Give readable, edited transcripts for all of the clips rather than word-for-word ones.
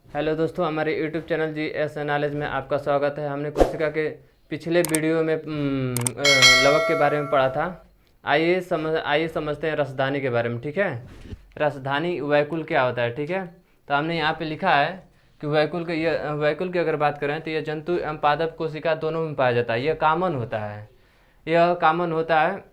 Hello दोस्तों, हमारे YouTube channel G S knowledge में आपका स्वागत है। हमने कोशिका के पिछले वीडियो में लवक के बारे में पढ़ा था। आइए समझते हैं रसधानी के बारे में। ठीक है, रसधानी वैकुल क्या होता है। ठीक है, तो हमने यहाँ पे लिखा है कि वैकुल की अगर बात करें तो यह जंतु एवं पादप कोशिका दोनों में पाया जाता है। यह कॉमन होता है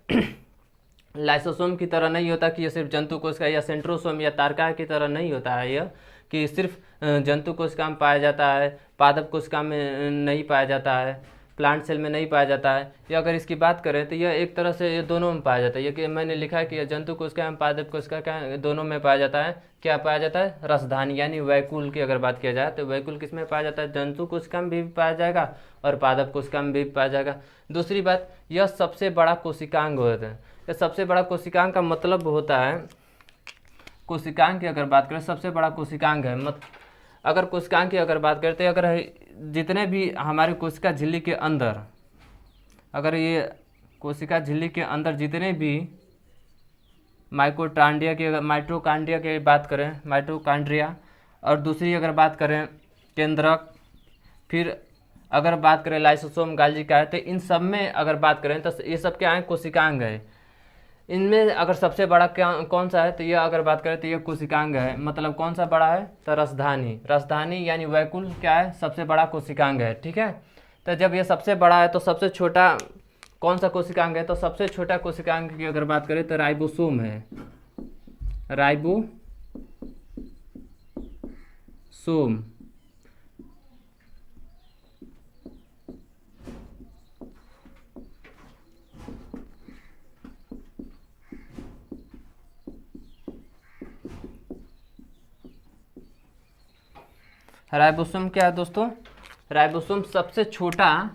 लाइसोसोम की तरह नहीं होता कि ये सिर्फ जंतु कोशिका या सेंट्रोसोम या तारका की तरह नहीं होता है। यह कि सिर्फ जंतु कोशिका में पाया जाता है, पादप कोशिका में नहीं पाया जाता है, प्लांट सेल में नहीं पाया जाता है। या अगर इसकी बात करें तो यह एक तरह से ये दोनों में पाया जाता है। ये कि मैंने लिखा है कि यह जंतु कोशिका में पादप कोशिका का दोनों में पाया जाता है। क्या पाया जाता है? रसधानी यानी वैकुल की अगर बात किया जाए तो वैकुल किस में पाया जाता है? जंतु कोशिका में भी पाया जाएगा और पादप कोशिका में भी पाया जाएगा। दूसरी बात, यह सबसे बड़ा कोशिकांग होता है। यह सबसे बड़ा कोशिकांग का मतलब होता है, कोशिकांग की अगर बात करें सबसे बड़ा कोशिकांग है। अगर कोशिकांग की अगर बात करते हैं, अगर जितने भी हमारे कोशिका झिल्ली के अंदर, अगर ये कोशिका झिल्ली के अंदर जितने भी माइटोकांड्रिया की बात करें, माइटोकांड्रिया, और दूसरी अगर बात करें केंद्रक, फिर अगर बात करें लाइसोसोम गाल्जी का है, तो इन सब में अगर बात करें तो ये सब क्या है? कोशिकांग है। इनमें अगर सबसे बड़ा क्या कौन सा है तो यह अगर बात करें तो यह कोशिकांग है। मतलब कौन सा बड़ा है? तो रसधानी यानी वैकुल क्या है? सबसे बड़ा कोशिकांग है। ठीक है, तो जब यह सबसे बड़ा है तो सबसे छोटा कौन सा कोशिकांग है? तो सबसे छोटा कोशिकांग की अगर बात करें तो राइबोसोम है। राइबोसोम। राइबोसोम क्या है दोस्तों? राइबोसोम सबसे छोटा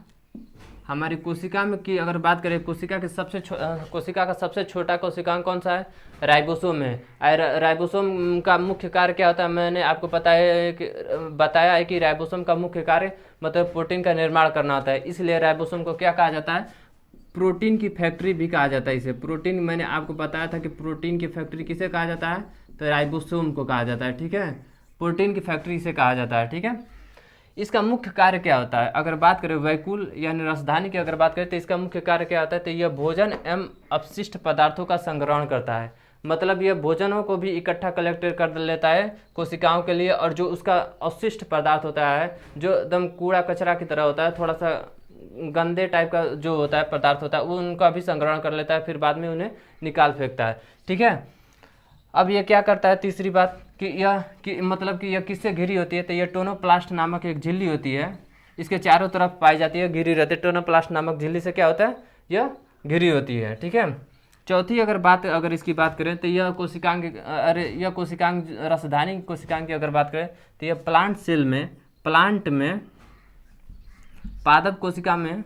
हमारी कोशिका में की अगर बात करें, कोशिका का सबसे छोटा कोशिकांग कौन सा है? राइबोसोम है। और राइबोसोम का मुख्य कार्य क्या होता है? मैंने आपको बताया है कि राइबोसोम का मुख्य कार्य मतलब प्रोटीन का निर्माण करना होता है। इसलिए राइबोसोम को क्या कहा जाता है? प्रोटीन की फैक्ट्री भी कहा जाता है इसे। प्रोटीन, मैंने आपको बताया था कि प्रोटीन की फैक्ट्री किसे कहा जाता है? तो राइबोसोम को कहा जाता है। ठीक है, प्रोटीन की फैक्ट्री से कहा जाता है। ठीक है, इसका मुख्य कार्य क्या होता है? अगर बात करें वैकुल यानी रसधानी की अगर बात करें तो इसका मुख्य कार्य क्या होता है? तो यह भोजन एवं अपशिष्ट पदार्थों का संग्रहण करता है। मतलब यह भोजनों को भी इकट्ठा कलेक्ट कर लेता है कोशिकाओं के लिए, और जो उसका अवशिष्ट पदार्थ होता है, जो एकदम कूड़ा कचरा की तरह होता है, थोड़ा सा गंदे टाइप का जो होता है पदार्थ होता है, वो उनका भी संग्रहण कर लेता है, फिर बाद में उन्हें निकाल फेंकता है। ठीक है, अब ये क्या करता है? तीसरी बात मतलब कि यह किससे घिरी होती है? तो यह टोनोप्लास्ट नामक एक झिल्ली होती है, इसके चारों तरफ पाई जाती है, घिरी रहती है। टोनोप्लास्ट नामक झिल्ली से क्या होता है? यह घिरी होती है। ठीक है, चौथी अगर इसकी बात करें तो यह कोशिकांग रसधानी कोशिकांग की अगर बात करें तो यह प्लांट में पादप कोशिका में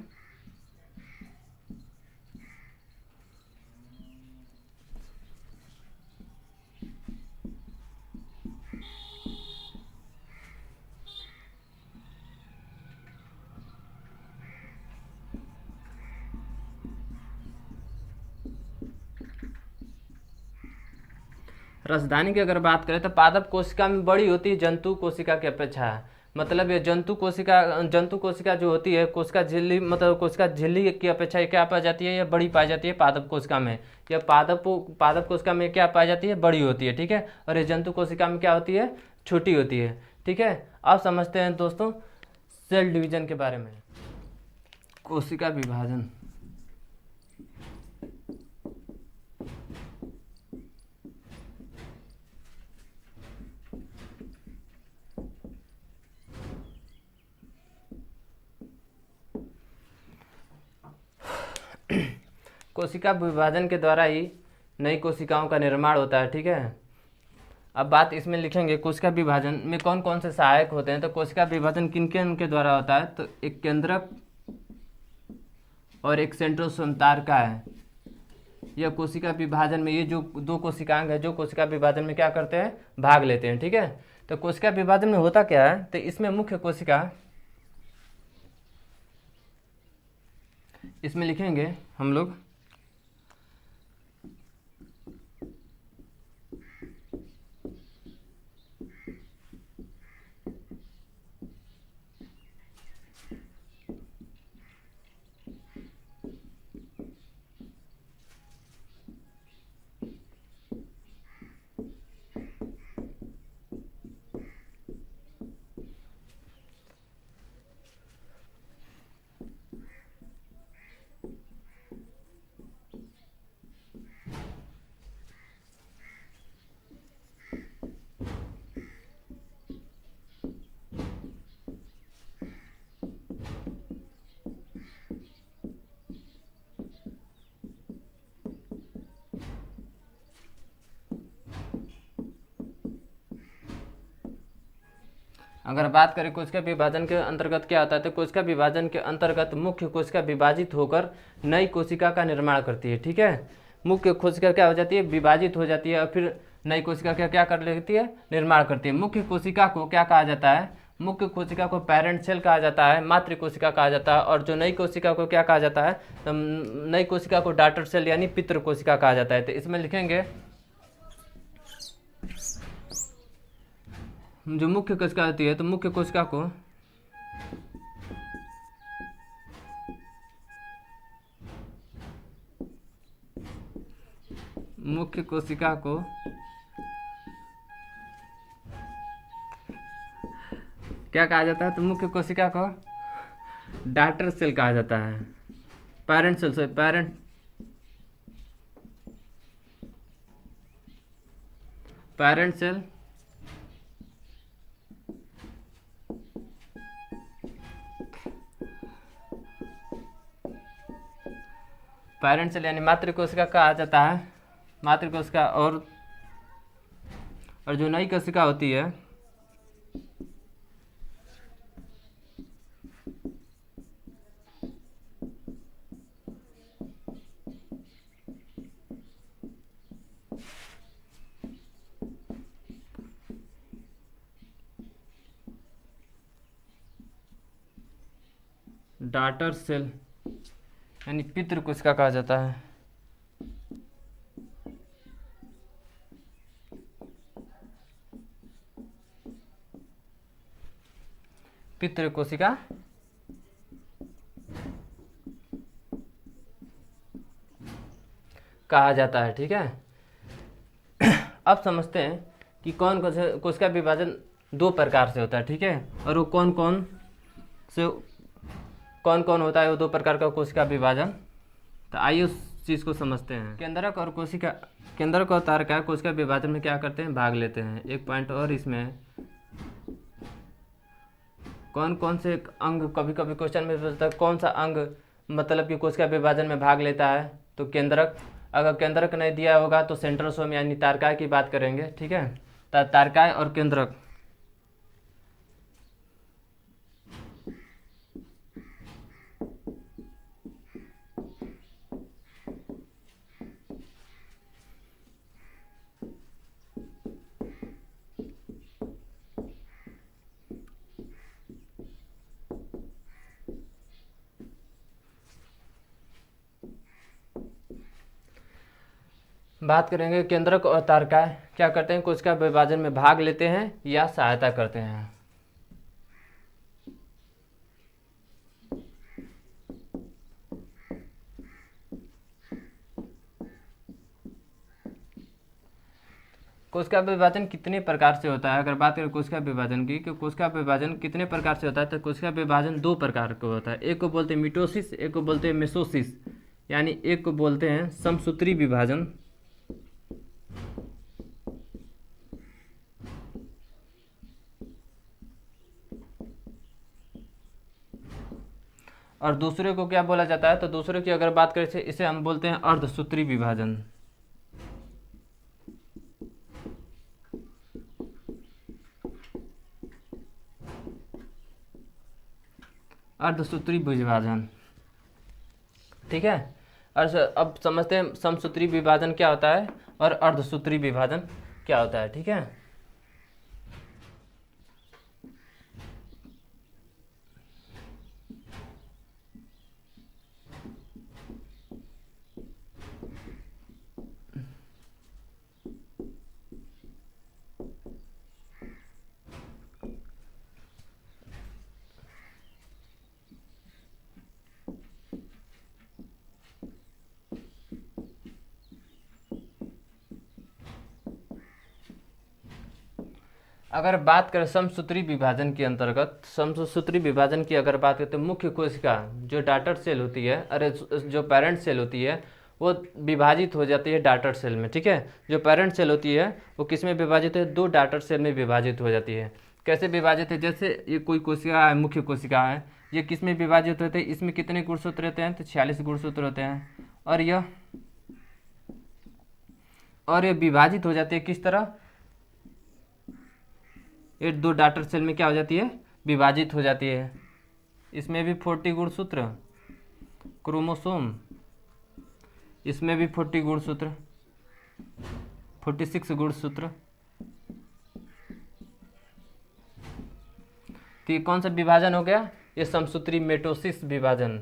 रसधानी की अगर बात करें तो पादप कोशिका में बड़ी होती है जंतु कोशिका की अपेक्षा। मतलब ये जंतु कोशिका जो होती है, कोशिका झिल्ली, मतलब कोशिका झिल्ली की अपेक्षा ये क्या पाई जाती है? ये बड़ी पाई जाती है पादप कोशिका में। यह पादप कोशिका में क्या पाई जाती है? बड़ी होती है। ठीक है, और ये जंतु कोशिका में क्या होती है? छोटी होती है। ठीक है, अब समझते हैं दोस्तों सेल डिवीजन के बारे में। कोशिका विभाजन, कोशिका विभाजन के द्वारा ही नई कोशिकाओं का निर्माण होता है। ठीक है, अब बात इसमें लिखेंगे कोशिका विभाजन में कौन कौन से सहायक होते हैं। तो कोशिका विभाजन किन किन के द्वारा होता है? तो एक केंद्रक और एक सेंट्रोसोम तारका है। यह कोशिका विभाजन में ये जो दो कोशिकांग है, जो कोशिका विभाजन में क्या करते हैं? भाग लेते हैं। ठीक है, तो कोशिका विभाजन में होता क्या है? तो इसमें मुख्य कोशिका, इसमें लिखेंगे हम लोग अगर बात करें कोशिका विभाजन के अंतर्गत क्या होता है, तो कोशिका विभाजन के अंतर्गत मुख्य कोशिका विभाजित होकर नई कोशिका का निर्माण करती है। ठीक है, मुख्य कोशिका क्या हो जाती है, विभाजित हो जाती है और फिर नई कोशिका क्या कर लेती है, निर्माण करती है। मुख्य कोशिका को क्या कहा जाता है, मुख्य कोशिका को पैरेंट सेल कहा जाता है, मातृ कोशिका कहा जाता है। और जो नई कोशिका को क्या कहा जाता है, तो नई कोशिका को डॉटर सेल यानी पितृ कोशिका कहा जाता है। तो इसमें लिखेंगे जो मुख्य कोशिका होती है, तो मुख्य कोशिका को क्या कहा जाता है, तो मुख्य कोशिका को डॉटर सेल कहा जाता है, पैरेंट सेल से पैरेंट सेल यानी मातृ कोशिका कहा जाता है, मातृ कोशिका। और जो नई कोशिका होती है, डॉटर सेल यानी पितृ कोशिका कहा जाता है। पितृ कोशिका कहा जाता है। ठीक है, अब समझते हैं कि कोशिका विभाजन दो प्रकार से होता है। ठीक है, और वो कौन कौन होता है वो दो प्रकार का कोशिका विभाजन। तो आइए उस चीज़ को समझते हैं। केंद्रक और तारका कोशिका विभाजन में क्या करते हैं, भाग लेते हैं। एक पॉइंट और, इसमें कौन से अंग, कभी कभी क्वेश्चन में पूछता है कौन सा अंग मतलब कि कोशिका विभाजन में भाग लेता है, तो केंद्रक। अगर केंद्रक नहीं दिया होगा तो सेंट्रोसोम यानी तारकाय की बात करेंगे। ठीक है, तारकाय और केंद्रक। बात करेंगे केंद्रक और तारकाय क्या करते हैं, कोशिका विभाजन में भाग लेते हैं या सहायता करते हैं। कोशिका विभाजन कितने प्रकार से होता है, अगर बात करें कोशिका विभाजन की, कि कोशिका विभाजन कितने प्रकार से होता है, तो कोशिका विभाजन दो प्रकार का होता है। एक को बोलते हैं मिटोसिस, एक को बोलते हैं मेसोसिस। यानी एक को बोलते हैं समसूत्री विभाजन, और दूसरे को क्या बोला जाता है, तो दूसरे की अगर बात करें इसे हम बोलते हैं अर्धसूत्री विभाजन। अर्धसूत्री विभाजन। ठीक है, अब समझते हैं समसूत्री विभाजन क्या होता है और अर्धसूत्री विभाजन क्या होता है। ठीक है, अगर बात करें समसूत्री विभाजन के अंतर्गत, समसूत्री विभाजन की अगर बात करें तो मुख्य कोशिका जो डॉटर सेल होती है, जो पेरेंट सेल होती है, वो विभाजित हो जाती है डॉटर सेल में। ठीक है, जो पेरेंट सेल होती है वो किस में विभाजित है, दो डॉटर सेल में विभाजित हो जाती है। कैसे विभाजित है, जैसे ये कोई कोशिका है, मुख्य कोशिका है, ये किस में विभाजित होते हैं, इसमें कितने गुणसूत्र रहते हैं, तो 46 गुणसूत्र होते हैं। और ये विभाजित हो जाती है किस तरह, ये 2 डॉटर सेल में क्या हो जाती है, विभाजित हो जाती है। इसमें भी 40 गुणसूत्र क्रोमोसोम, इसमें भी 40 गुणसूत्र 46 गुणसूत्र। तो ये कौन सा विभाजन हो गया, ये समसूत्री मेटोसिस विभाजन,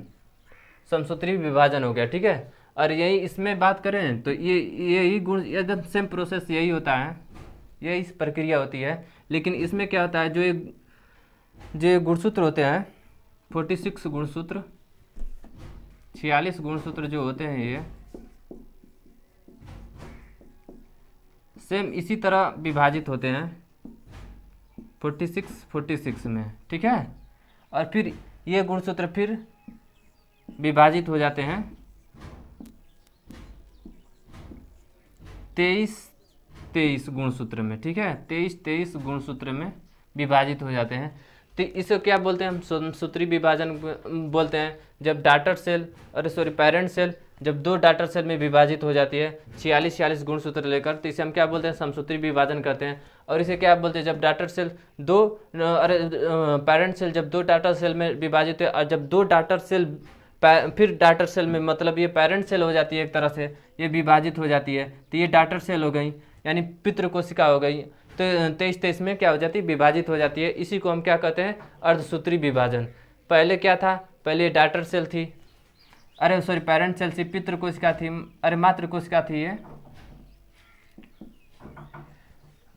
समसूत्री विभाजन हो गया, ठीक है। और यही इसमें बात करें तो ये यही गुण एकदम सेम प्रोसेस यही होता है, यही प्रक्रिया होती है। लेकिन इसमें क्या होता है, जो गुणसूत्र होते हैं 46 गुणसूत्र, 46 गुणसूत्र जो होते हैं ये सेम इसी तरह विभाजित होते हैं 46 में, ठीक है। और फिर ये गुणसूत्र फिर विभाजित हो जाते हैं 23 गुणसूत्र में, ठीक है। 23 गुणसूत्र में विभाजित हो जाते हैं। तो इसे क्या बोलते हैं, हम समसूत्री विभाजन बोलते हैं। जब डॉटर सेल पेरेंट सेल जब 2 डॉटर सेल में विभाजित हो जाती है 46 गुणसूत्र लेकर, तो इसे हम क्या बोलते हैं, समसूत्री विभाजन करते हैं। और इसे क्या बोलते हैं, जब डॉटर सेल पेरेंट सेल जब 2 डॉटर सेल में विभाजित है, और जब 2 डॉटर सेल फिर डॉटर सेल में, मतलब ये पेरेंट सेल हो जाती है एक तरह से, ये विभाजित हो जाती है, तो ये डॉटर सेल हो गई, यानी पितृ कोशिका हो गई। तो 23 में क्या हो जाती है, विभाजित हो जाती है। इसी को हम क्या कहते हैं, अर्धसूत्री विभाजन। पहले क्या था, पहले ये डॉटर सेल थी, पेरेंट सेल से पितृ कोशिका थी, मातृ कोशिका थी। ये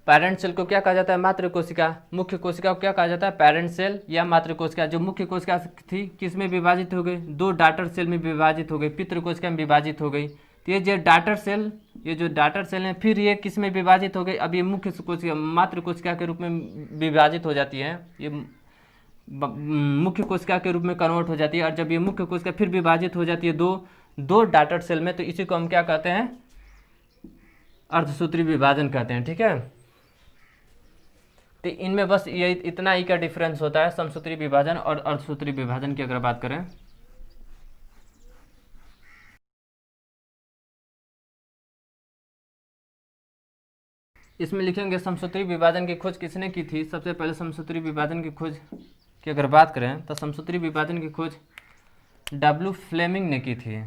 पेरेंट सेल को क्या कहा जाता है, मातृ कोशिका। मुख्य कोशिका को क्या कहा जाता है, पेरेंट सेल या मातृ कोशिका। जो मुख्य कोशिका थी किस में विभाजित हो गई, 2 डॉटर सेल में विभाजित हो गई, पितृ कोशिका में विभाजित हो गई। तो ये जो डॉटर सेल है, फिर ये किस में विभाजित हो गई, अब ये मुख्य कोशिका मातृ कोशिका के रूप में विभाजित हो जाती है, ये मुख्य कोशिका के रूप में कन्वर्ट हो जाती है। और जब ये मुख्य कोशिका फिर विभाजित हो जाती है दो डॉटर सेल में, तो इसी को हम क्या कहते हैं, अर्धसूत्री विभाजन कहते हैं, ठीक है। तो इनमें बस ये इतना ही का डिफरेंस होता है, समसूत्री विभाजन और अर्धसूत्री विभाजन की अगर बात करें। इसमें लिखेंगे समसूत्री विभाजन की खोज किसने की थी। सबसे पहले समसूत्री विभाजन की खोज की अगर बात करें तो समसूत्री विभाजन की खोज W फ्लेमिंग ने की थी।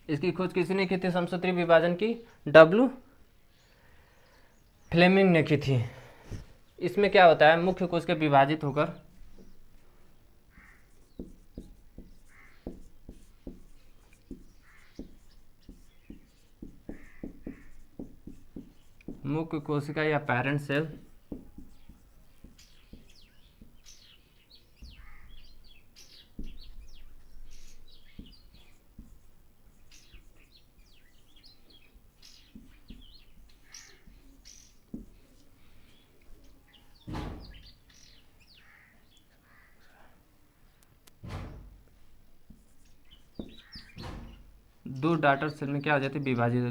इसकी खोज किसने की थी, समसूत्री विभाजन की W फ्लेमिंग ने की थी। इसमें क्या होता है, मुख्य कोशिका विभाजित होकर मुख्य कोशिका या पेरेंट सेल दो डॉटर सेल में क्या हो जाती है, विभाजित।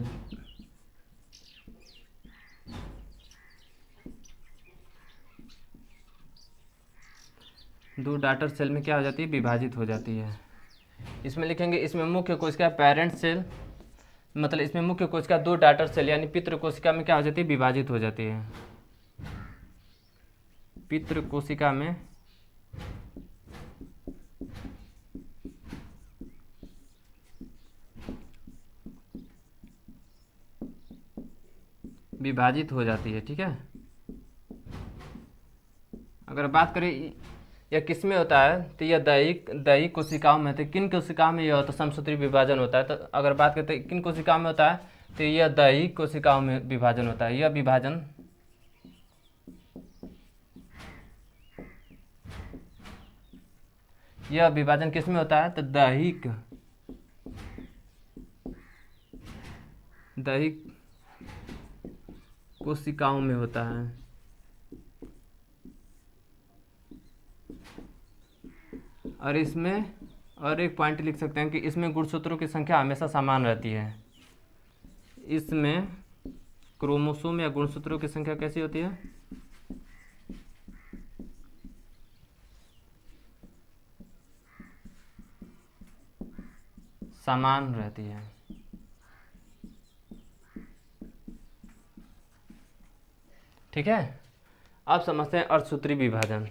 दो डॉटर सेल में क्या हो जाती है, विभाजित हो जाती है। इसमें लिखेंगे, इसमें मुख्य कोशिका पेरेंट सेल, मतलब इसमें मुख्य कोशिका 2 डॉटर सेल यानी पितृ कोशिका में क्या हो जाती है, विभाजित हो जाती है। पितृ कोशिका में विभाजित हो जाती है, ठीक है। अगर बात करें यह किस में होता है, तो यह दैहिक कोशिकाओं में, तो किन कोशिकाओं में यह होता है, समसूत्री विभाजन होता है। तो अगर बात करते हैं किन कोशिकाओं में होता है, तो यह दैहिक कोशिकाओं में विभाजन होता है। यह विभाजन किस में होता है, तो दैहिक कोशिकाओं में होता है। और इसमें और एक पॉइंट लिख सकते हैं कि इसमें गुणसूत्रों की संख्या हमेशा समान रहती है। इसमें क्रोमोसोम या गुणसूत्रों की संख्या कैसी होती है? समान रहती है। ठीक है, अब समझते हैं अर्धसूत्री विभाजन।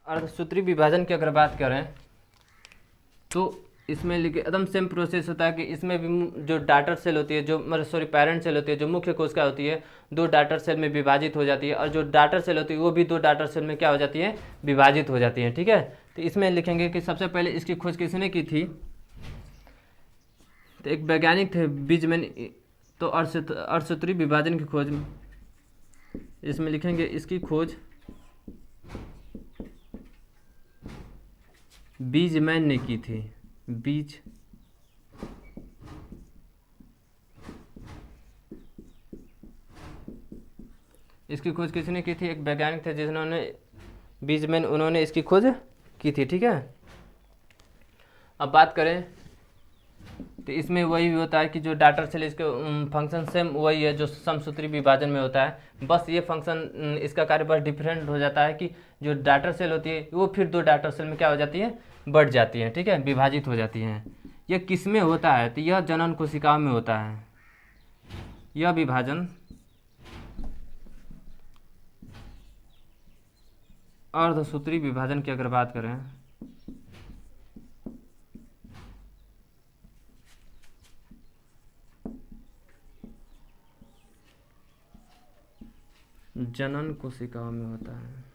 अर्धसूत्री विभाजन की अगर बात करें तो इसमें लिखे एकदम सेम प्रोसेस होता है कि इसमें भी जो डाटर सेल होती है, जो मतलब सॉरी पैरेंट सेल होती है, जो मुख्य कोशिका होती है, 2 डाटर सेल में विभाजित हो जाती है, और जो डाटर सेल होती है वो भी 2 डाटर सेल में क्या हो जाती है? विभाजित हो जाती है। ठीक है, तो इसमें लिखेंगे कि सबसे पहले इसकी खोज किसने की थी? तो एक वैज्ञानिक थे बीजमैन। तो अर्धसूत्री विभाजन की खोज इसमें लिखेंगे इसकी खोज बीजमैन ने की थी। इसकी खोज किसने की थी? एक वैज्ञानिक थे जिन्होंने बीजमैन, उन्होंने इसकी खोज की थी। ठीक है, अब बात करें तो इसमें वही होता है कि जो डाटर सेल, इसके फंक्शन सेम वही है जो समसूत्री विभाजन में होता है, बस ये फंक्शन इसका कार्य बस डिफरेंट हो जाता है कि जो डाटर सेल होती है वो फिर 2 डाटर सेल में क्या हो जाती है? बढ़ जाती है। ठीक है, विभाजित हो जाती हैं। यह किस में होता है? तो यह जनन कोशिकाओं में होता है। यह विभाजन अर्धसूत्री विभाजन की अगर बात करें जनन कोशिकाओं में होता है।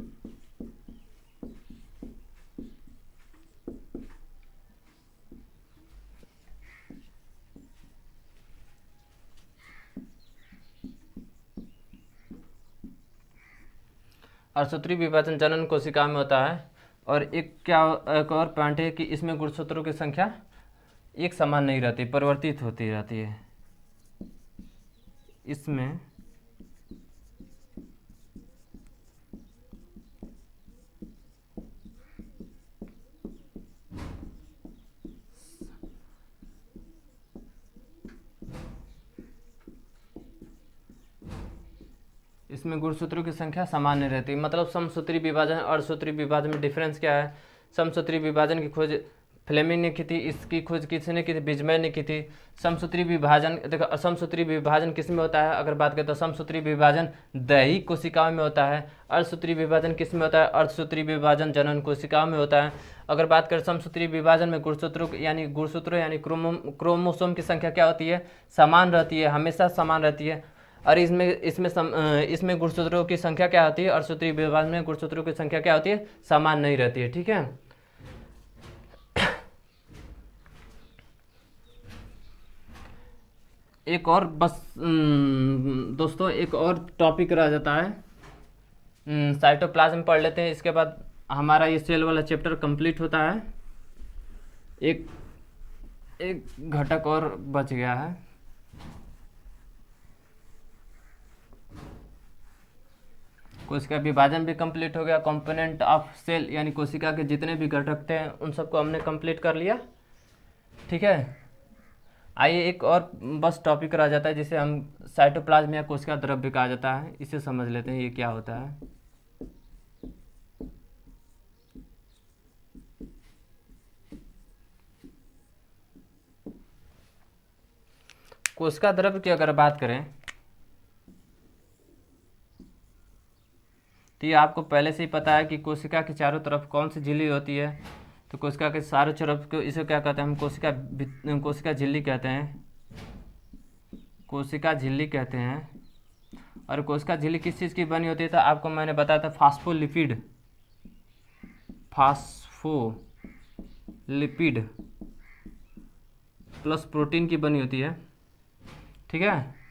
अर्धसूत्री विभाजन जनन कोशिका में होता है। और एक और पॉइंट है कि इसमें गुणसूत्रों की संख्या एक समान नहीं रहती, परिवर्तित होती रहती है। इसमें गुणसूत्रों की संख्या समान नहीं रहती। मतलब समसूत्री विभाजन और अर्धसूत्री विभाजन में डिफरेंस क्या है? समसूत्री विभाजन की खोज फ्लेमिंग ने की थी, इसकी खोज किसने की थी? बीजमैन ने की थी। समसूत्री विभाजन, देखो असमसूत्री विभाजन किस में होता है? अगर बात करें तो समसूत्री विभाजन दैहिक कोशिकाओं में होता है। अर्धसूत्री विभाजन किस में होता है? अर्धसूत्री विभाजन जनन कोशिकाओं में होता है। अगर बात करें समसूत्री विभाजन में गुणसूत्रों यानी क्रोमोसोम की संख्या क्या होती है? समान रहती है, हमेशा समान रहती है। और इसमें गुणसूत्रों की संख्या क्या होती है? अर्धसूत्री विभाजन में गुणसूत्रों की संख्या क्या होती है? समान नहीं रहती है। ठीक है, एक और बस दोस्तों एक और टॉपिक रह जाता है, साइटोप्लाज्म पढ़ लेते हैं, इसके बाद हमारा ये सेल वाला चैप्टर कंप्लीट होता है। एक घटक और बच गया है, कोशिका विभाजन भी कंप्लीट हो गया। कंपोनेंट ऑफ सेल यानी कोशिका के जितने भी घटक थे उन सबको हमने कंप्लीट कर लिया। ठीक है, आइए एक और बस टॉपिक रह जाता है जिसे हम साइटोप्लाज्म या कोशिका द्रव्य कहा जाता है। इसे समझ लेते हैं ये क्या होता है। कोशिका द्रव्य की अगर बात करें तो ये आपको पहले से ही पता है कि कोशिका के चारों तरफ कौन सी झिल्ली होती है। तो कोशिका के चारों तरफ को इसे क्या कहते हैं? हम कोशिका झिल्ली कहते हैं, कोशिका झिल्ली कहते हैं। और कोशिका झिल्ली किस चीज़ की बनी होती है? तो आपको मैंने बताया था फास्फोलिपिड प्लस प्रोटीन की बनी होती है। ठीक है,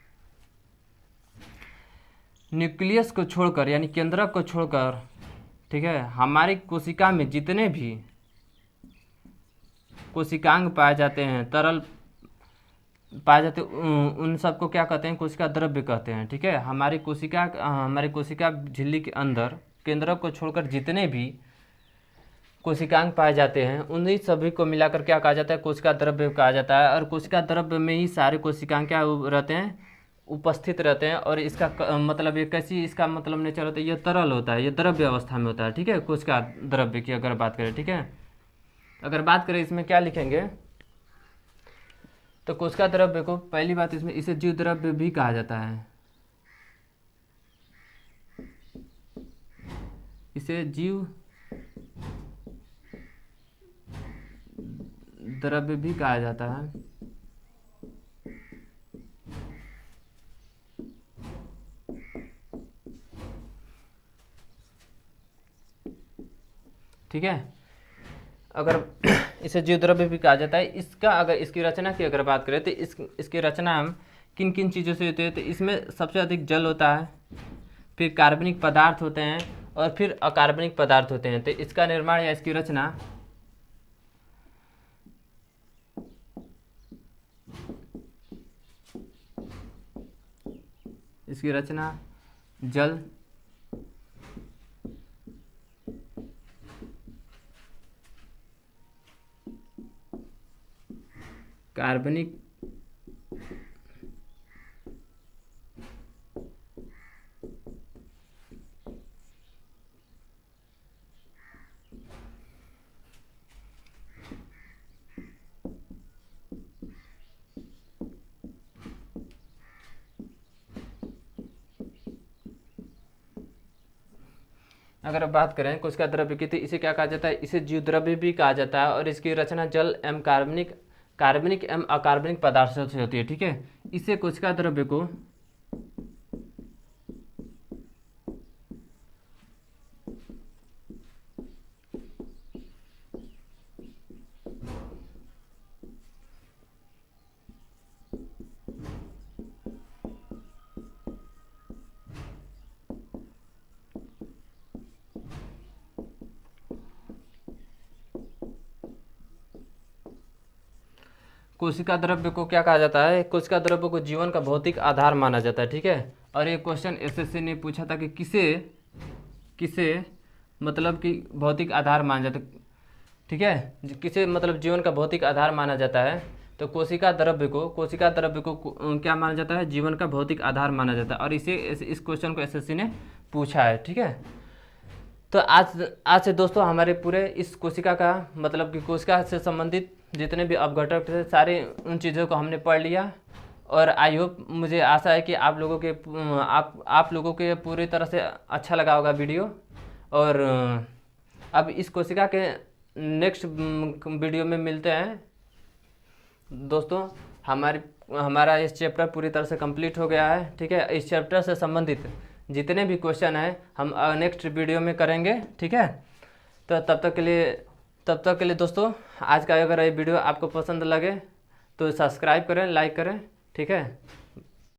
न्यूक्लियस को छोड़कर यानी केंद्रक को छोड़कर, ठीक है, हमारी कोशिका में जितने भी कोशिकांग पाए जाते हैं, तरल पाए जाते हैं, उन सबको क्या कहते हैं? कोशिका द्रव्य कहते हैं। ठीक है, हमारी कोशिका झिल्ली के अंदर केंद्रक को छोड़कर जितने भी कोशिकांग पाए जाते हैं, उन्हीं सभी को मिलाकर क्या कहा जाता है, कोशिका द्रव्य कहा जाता है। और कोशिका द्रव्य में ही सारे कोशिकांग क्या रहते हैं, उपस्थित रहते हैं। और इसका मतलब ये कैसी, इसका मतलब नेचर होता है, ये तरल होता है, ये द्रव्य अवस्था में होता है, ठीक है। कोशिका द्रव्य की अगर बात करें, ठीक है। अगर बात करें इसमें क्या लिखेंगे, तो कोशिका द्रव्य को पहली बात इसमें इसे जीव द्रव्य भी कहा जाता है, इसे जीव द्रव्य भी कहा जाता है। ठीक है, अगर इसे जीव द्रव्य भी कहा जाता है। इसका अगर इसकी रचना की अगर बात करें तो इसकी रचना हम किन किन चीज़ों से होती है, तो इसमें सबसे अधिक जल होता है, फिर कार्बनिक पदार्थ होते हैं, और फिर अकार्बनिक पदार्थ होते हैं। तो इसका निर्माण या इसकी रचना जल, कार्बनिक अगर बात करें कोशिका द्रव्य की, तो इसे क्या कहा जाता है, इसे जीव द्रव्य भी कहा जाता है। और इसकी रचना जल एवं कार्बनिक एवं अकार्बनिक पदार्थों से होती है, ठीक है। इसे कोशिका द्रव्य को कोशिका द्रव्य को क्या कहा जाता है, कोशिका द्रव्य को जीवन का भौतिक आधार माना जाता है, ठीक है। और ये क्वेश्चन एसएससी ने पूछा था कि किसे मतलब कि भौतिक आधार माना जाता है, ठीक है, किसे मतलब जीवन का भौतिक आधार माना जाता है। तो कोशिका द्रव्य को क्या माना जाता है, जीवन का भौतिक आधार माना जाता है। और इस क्वेश्चन को एसएससी ने पूछा है, ठीक है। तो आज से दोस्तों हमारे पूरे इस कोशिका का मतलब कि कोशिका से संबंधित जितने भी अपघटक थे, सारे उन चीज़ों को हमने पढ़ लिया। और आई होप, मुझे आशा है कि आप लोगों के पूरी तरह से अच्छा लगा होगा वीडियो। और अब इस कोशिका के नेक्स्ट वीडियो में मिलते हैं दोस्तों। हमारा इस चैप्टर पूरी तरह से कंप्लीट हो गया है, ठीक है। इस चैप्टर से संबंधित जितने भी क्वेश्चन हैं हम नेक्स्ट वीडियो में करेंगे, ठीक है। तो तब तक के लिए दोस्तों, आज का अगर ये वीडियो आपको पसंद लगे तो सब्सक्राइब करें, लाइक करें, ठीक है।